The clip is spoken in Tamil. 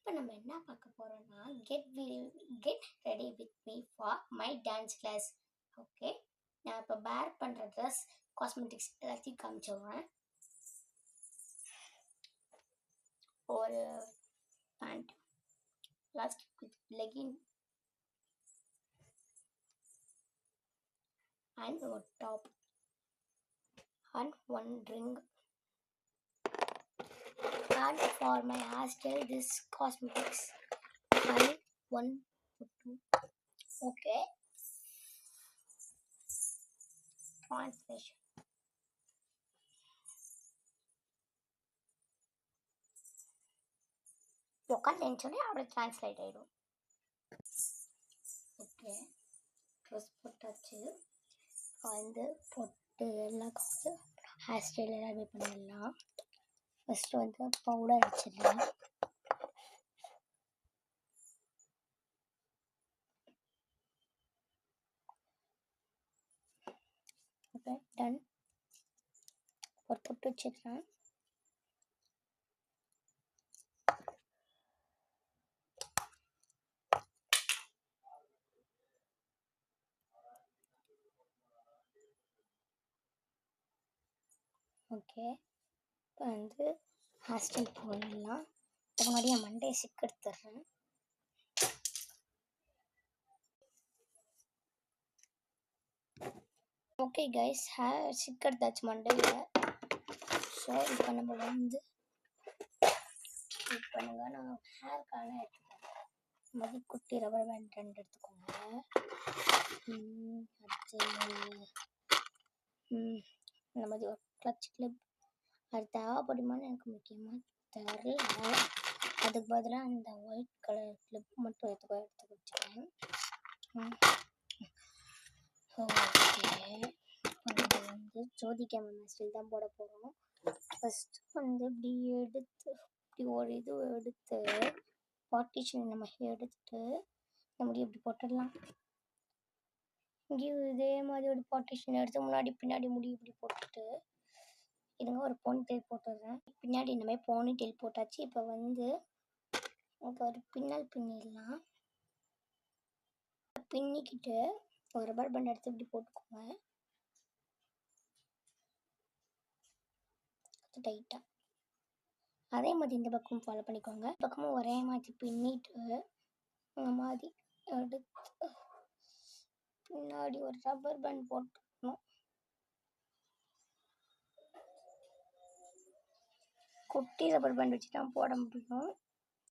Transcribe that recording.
இப்போ நம்ம என்ன பார்க்க போறோம்னா get ready with me for my dance class. Okay, நான் இப்போ பேர் பண்ணுற ட்ரெஸ் காஸ்மெட்டிக்ஸ் எல்லாத்தையும் காமிச்சிடுறேன். ஒரு pant, plastic with legging and one top and one ring. And for my hairstyle, this cosmetics and one photo. Okay. Translation. உட்காந்து அப்படியே டிரான்ஸ்லேட் ஆகிடும். ஓகே, ட்ரெஸ் போட்டாச்சு. வந்து பொட்டு எல்லாம் ஹேர் ஸ்டைல் எல்லாமே பண்ணிடலாம். ஃபஸ்ட்டு வந்து பவுடர் வச்சிடலாம். Okay, done. ஒரு பொட்டு வச்சிடலாம். ஓகே, இப்போ வந்து ஹேர் ஸ்டைல் போடலாம். அதுக்கு முன்னாடி என் மண்டையை சிக்கு எடுத்துடுறேன். ஓகே கைஸ், ஹேர் சிக்கு எடுத்தாச்சு மண்டையில். ஸோ இப்போ நம்ம வந்து பண்ணுங்க, நான் ஹேர்க்கான எடுத்துக்கோங்க. மதி குட்டி ரப்பர் பேண்ட் 2 எடுத்துக்கோங்க. அடுத்து இந்த மாதிரி ஒரு கிளச் கிளிப். அது தேவைப்படுமான்னு எனக்கு முக்கியமாக தெரியல. அதுக்கு பதிலாக அந்த ஒயிட் கலர் கிளிப் மட்டும் எடுத்து வச்சுக்கேன். ஓகே, நம்ம வந்து ஜோதி கேமரா ஸ்டில் தான் போட போகிறோம். ஃபஸ்ட்டு வந்து இப்படி எடுத்து இப்படி ஒரு இது எடுத்து பார்ட்டிஷன் நம்ம எடுத்துட்டு நம்ம இப்படி போட்டுடலாம். இங்கேயும் இதே மாதிரி ஒரு பார்ட்டிஷன் எடுத்து முன்னாடி பின்னாடி முடி இப்படி போட்டுட்டு இதுங்க ஒரு போனி டெயில் போட்டுடுறேன். பின்னாடி இந்த மாதிரி போனி டெயில் போட்டாச்சு. இப்போ வந்து எனக்கு ஒரு பின்னல் பின்னிடலாம். பின்னிக்கிட்டு ஒரு ரப்பர் பேண்ட் எடுத்து இப்படி போட்டுக்கோங்க டைட்டாக. அதே மாதிரி இந்த பக்கமும் ஃபாலோ பண்ணிக்கோங்க. பக்கமும் ஒரே மாதிரி பின்னிட்டு இந்த மாதிரி எடுத்து பின்னாடி ஒரு ரப்பர் பேண்ட் போட்டுக்கணும். குட்டி ரப்பர் பேண்ட் வச்சு தான் போட முடியும்.